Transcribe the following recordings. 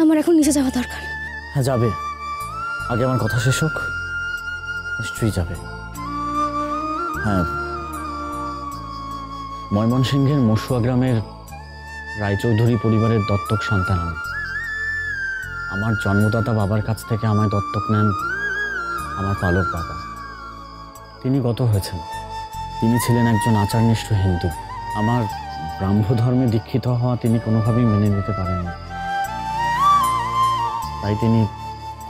আমার এখন নিচে যাওয়া দরকার। হ্যাঁ যাবে, আগে আমার কথা শেষ হোক। নিশ্চয়ই যাবে। হ্যাঁ, ময়মনসিংহের মশুয়া গ্রামের রায়চৌধুরী পরিবারের দত্তক সন্তান আমি। আমার জন্মদাতা বাবার কাছ থেকে আমায় দত্তক নেন আমার পালক বাবা। তিনি গত হয়েছেন। তিনি ছিলেন একজন আচারনিষ্ঠ হিন্দু। আমার ব্রাহ্ম ধর্মে দীক্ষিত হওয়া তিনি কোনোভাবেই মেনে নিতে পারেননি। তাই তিনি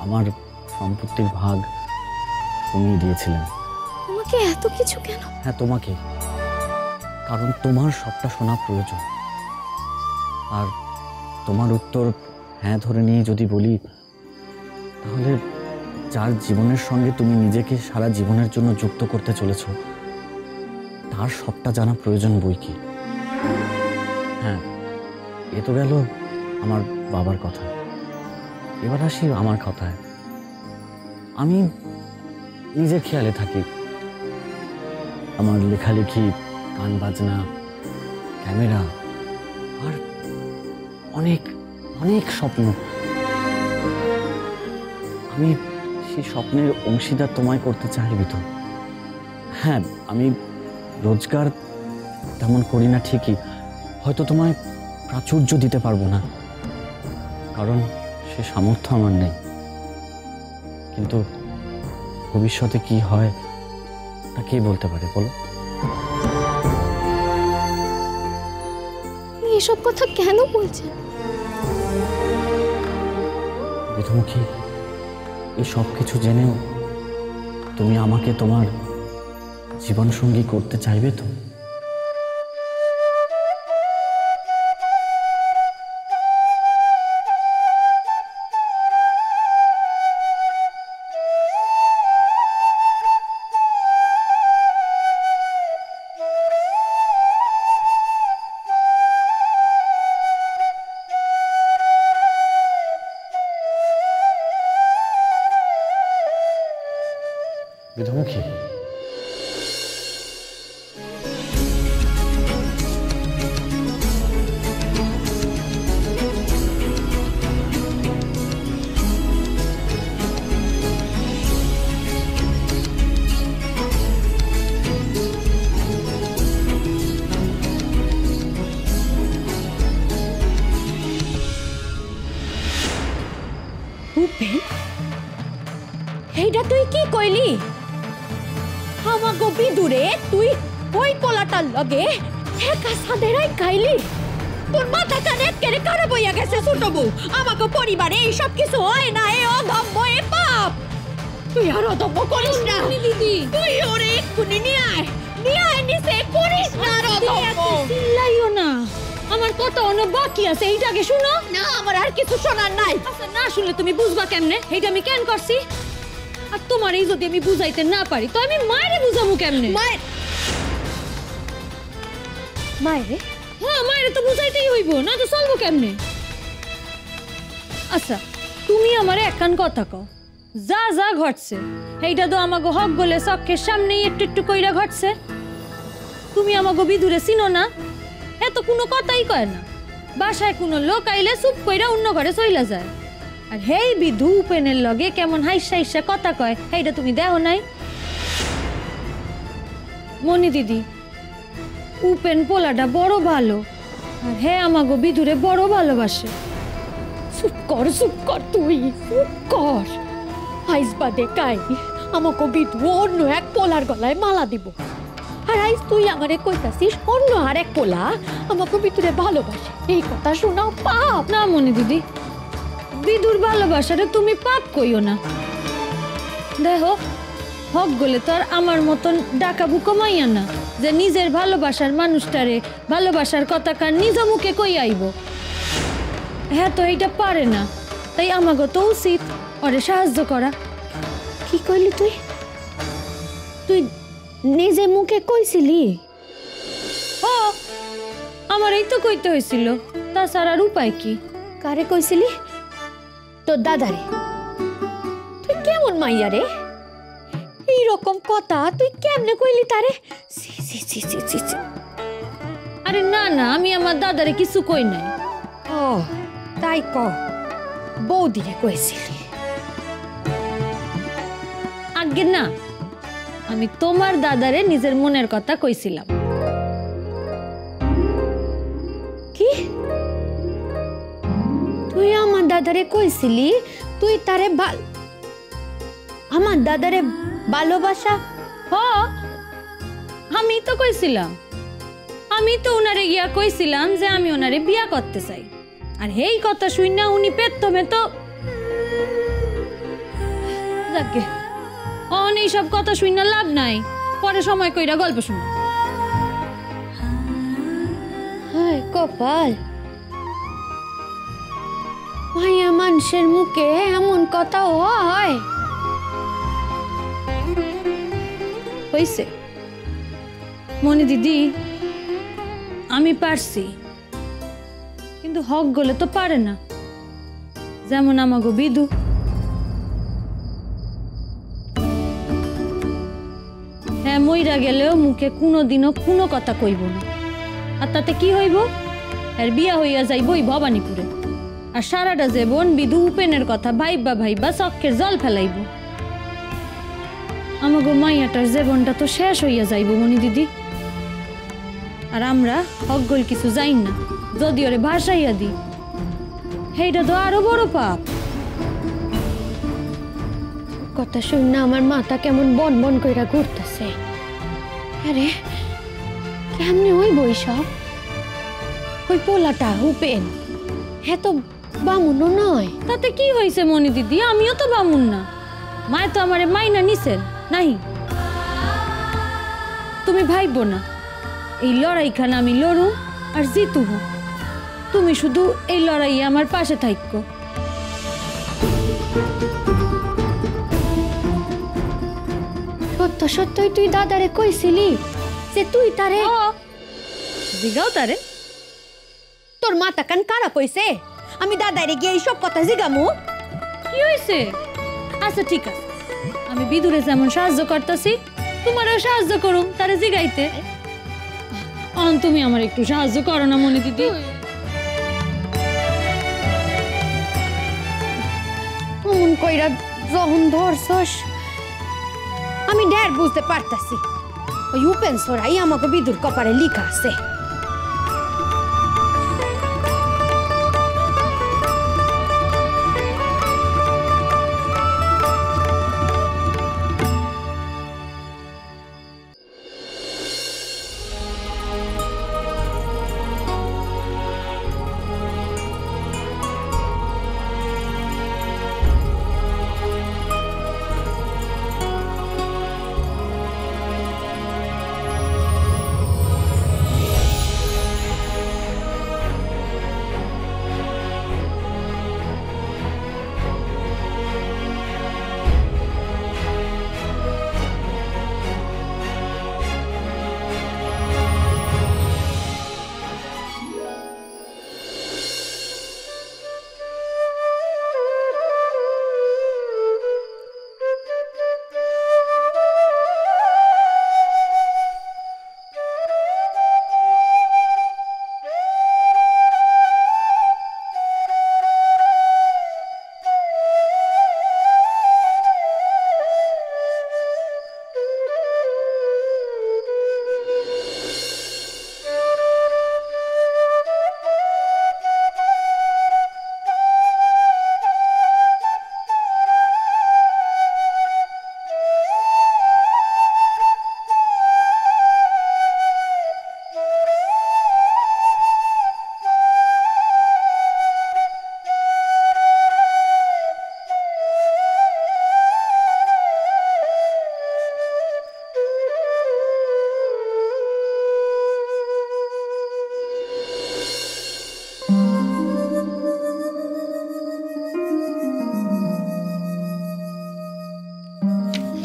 আমার সম্পত্তির ভাগ কমিয়ে দিয়েছিলেন। তোমাকে এত কিছু কেন? হ্যাঁ তোমাকে, কারণ তোমার সবটা শোনা প্রয়োজন। আর তোমার উত্তর হ্যাঁ ধরে নিয়ে যদি বলি, তাহলে যার জীবনের সঙ্গে তুমি নিজেকে সারা জীবনের জন্য যুক্ত করতে চলেছ, তার সবটা জানা প্রয়োজন বই কি। হ্যাঁ, এ তো গেল আমার বাবার কথা। এবার আসি আমার কথায়। আমি নিজের খেয়ালে থাকি। আমার লেখালেখি, গান বাজনা, ক্যামেরা আর অনেক অনেক স্বপ্ন। আমি সেই স্বপ্নের অংশীদার তোমায় করতে চাইবি তো। হ্যাঁ, আমি রোজগার তেমন করি না ঠিকই, হয়তো তোমায় প্রাচুর্য দিতে পারবো না, কারণ সে সামর্থ্য আমার নেই। কিন্তু ভবিষ্যতে কি হয় তা কে বলতে পারে বলো? এসব কথা কেন বলছেন? বিধুমুখী, এই সব কিছু জেনেও তুমি আমাকে তোমার জীবনসঙ্গী করতে চাইবে তো? বিধুমুখী, উপেন, এইটা তুই কি কইলি? আমাগো বিদুরে তুই ওই পোলাটার লগে একা সাদেরাই খাইলি? তোর মাথা কানে কেড়ে খারাপ হইয়া গেছে ছোট বউ। আমাগো পরিবারে এইসব কিছু হয় না, এ অধম্য, এ পাপ। তুই আর অধম্য করিস না দিদি। তুই ওরে এক্ষুনি নিয়ে আয় নিচে, করিস না আর অধম্য। চিল্লাইও না, আমার কথা অনেক বাকি আছে, এইটাকে শুনো না। আমার আর কিছু শোনার নাই। আচ্ছা, না শুনলে তুমি বুঝবা কেমনে এইটা আমি কেন করছি? আর তোমার এই যদি আমি বুঝাইতে না পারি তো আমি মায়েরে বুঝাবো কেমনে? মায়েরে? হ্যাঁ, মায়েরে তো বুঝাইতেই হইব, না তো চলবো কেমনে? আচ্ছা, তুমি আমারে একখান কথা কও, যা যা ঘটছে এইটা তো আমাগো হক গলে চক্ষের সামনেই একটু একটু কইরা ঘটছে। তুমি আমাগো বিদুরে চিনো না, এত কোনো কথাই কয় না। বাসায় কোনো লোক আইলে চুপ কইরা অন্য ঘরে চইলা যায়। আর হেই বিধু উপেনের লগে কেমন হাইসা হাইসা কথা কয়, এইটা তুমি দেখো নাই? মনি দিদি, উপেন পোলাটা বড় ভালো, আর হে আমাগো বিধুরে বড় ভালোবাসে। চুপ কর তুই, চুপ কর। আইস বাদে কাই আমাকে বিধু অন্য এক পোলার গলায় মালা দিব, আর আইস তুই আমারে কইতাছিস অন্য আর এক পোলা আমাকে বিধুরে ভালোবাসে। এই কথা শোনাও পাপ না মনি দিদি। বিদুর ভালোবাসাটা তুমি পাপ কইও না। দেখো, হক গলে তো আর আমার মতন ডাকা বুকো মাইয়া না যে নিজের ভালোবাসার মানুষটারে ভালোবাসার কথা কার নিজ মুখে কই আইব। হ্যাঁ, তো এইটা পারে না, তাই আমাগো তো উচিত ওরে সাহায্য করা। কি কইলি তুই? তুই নিজে মুখে কইছিলি? ও, আমার এই তো কইতে হয়েছিল, তাছাড়া আর উপায় কি? কারে কইছিলি? তোর দাদারে? তুই কেমন মাইয়া রে? এইরকম কথা তুই কেমনে কইলি তারে? আরে না না, আমি আমার দাদারে কিছু কই নাই। ও তাই ক বৌদিরে কইছিলি? আগে না, আমি তোমার দাদারে নিজের মনের কথা কইছিলাম। কি তুই আমার দাদারে কইছিলি তুই তারে আমার দাদারে ভালোবাসা? হ, আমি তো কইছিলাম, আমি তো উনারে গিয়া কইছিলাম যে আমি ওনারে বিয়া করতে চাই। আর এই কথা শুই না উনি প্রথমে তো যাকে অন এইসব কথা শুই না লাভ নাই, পরে সময় কইরা গল্প শুনো। হায় কপাল, মাইয়া মানুষের মুখে এমন কথা হয়? হইছে মনি দিদি, আমি পারছি, কিন্তু হক গলে তো পারে না। যেমন আমাগো বিদু, হ্যাঁ মইরা গেলেও মুখে কোনোদিনও কোনো কথা কইব না। আর তাতে কি হইব, এর বিয়া হইয়া যাইবই ভবানীপুরে। আর সারাটা জীবন বিদু উপেনের কথা ভাইবা ভাইবা চক্কের জল ফেলাইব। আমাগো মাইয়াটার জীবনটা তো শেষ হইয়া যাইব মনি দিদি। আর আমরা হকগল কিছু যাই না, যদি ওরে ভাসাইয়া দিই সেইটা তো আরো বড় পাপ। কথা শুন না আমার মাথা কেমন বন বন কইরা ঘুরতেছে। আরে কেমনে ওই বৈশাখ, ওই পোলাটা উপেন হ্যাঁ তো বামুনও নয়। তাতে কি হয়েছে মনি দিদি, আমিও তো বামুন না। মায় তো আমারে মাইনা নিছেন নাই। তুমি ভাইব না, এই লড়াইখানে আমি লড়ুম আর জিতুব। তুমি শুধু এই লড়াইয়ে আমার পাশে থাকো। সত্য সত্যই তুই দাদারে কইছিলি যে তুই তারে? জিগাও তারে। তোর মাথা কান খারাপ হইছে? আমি দাদারে গিয়ে এইসব কথা জিগামু? কি হয়েছে? আচ্ছা ঠিক আছে, আমি বিদুরে যেমন সাহায্য করতেছি তোমারও সাহায্য করুম তারে জিগাইতে। তুমি আমার একটু সাহায্য করো না মনি দিদি? অমন কইরা যখন ধরছস আমি ঢের বুঝতে পারতাছি। ওই উপেন সরাই আমাকে বিদুর কপারে লিখা আছে।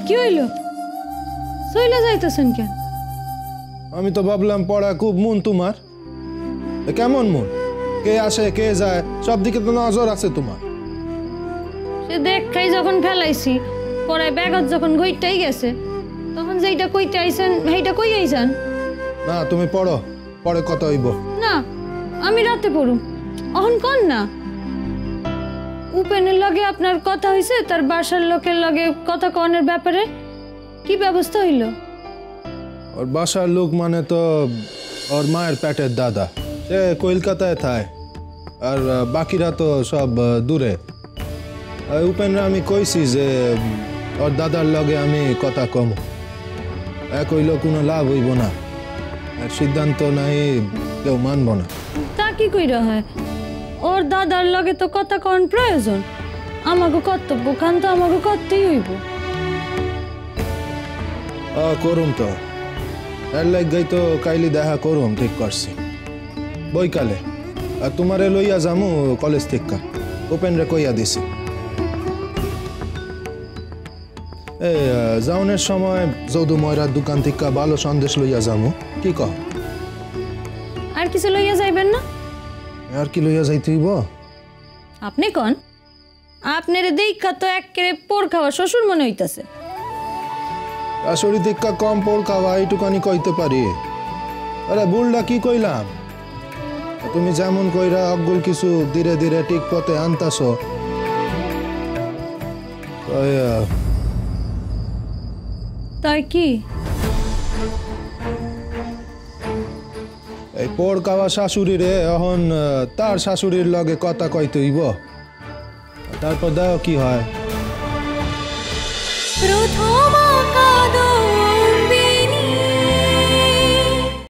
কি হইল? চইলা যাইতেছেন কেন? আমি তো ভাবলাম পড়া খুব মন তোমার। কেমন মন? কে আসে কে যায় সব দিকে তো নজর আছে তোমার। সে দেখাই যখন ফেলাইছি, পরে ব্যাগত যখন গইটাই গেছে, তখন যেইটা কইতে আইছেন সেইটা কই আইছেন। না তুমি পড়ো, পরে কত হইব। না আমি রাতে পড়ুম। অহন কন না উপেনের লগে আপনার কথা হইছে, তার বাসার লোকের লগে কথা কনের ব্যাপারে কি ব্যবস্থা হইল? ওর বাসার লোক মানে তো ওর মায়ের পেটের দাদা, সে কলকাতায় থাকে, আর বাকিরা তো সব দূরে। উপেন্দ্র আমি কইছি যে ওর দাদার লগে আমি কথা কম, এক হইল কোনো লাভ হইব না, আর সিদ্ধান্ত নাই কেউ মানব না। তা কি কইরা হয়? ওর দাদার লগে তো কথা কন প্রয়োজন। আমাকে কর্তব্য খান তো আমাকে করতেই হইব। করুম তো, এর লাগাই তো কাইলি দেখা করুম ঠিক করছি বইকালে। আর তোমারে লইয়া যামু কলেজ থেকে, উপেন্দ্রে কইয়া দিছি। এই যাওনের সময় যদু ময়রার দোকান থেকে ভালো সন্দেশ লইয়া যামু, কি কহ? আর কিছু লইয়া যাইবেন না? আর কি লইয়া যাইতে হইব? আপনি কন, আপনার দেখা তো একেবারে পোর খাওয়া শ্বশুর মনে হইতাছে। শাশুড়ি থেকে কম পোল খাওয়া এইটুকানি কইতে পারি। আরে বুলডা কি কইলাম, তুমি যেমন কইরা অগুল কিছু ধীরে ধীরে ঠিক পথে আনতাছ, তাই কি? এই পোড় খাওয়া শাশুড়ি রে এখন তার শাশুড়ির লগে কথা কইতে হইব, তারপর দাও কি হয়। প্রথম কাদো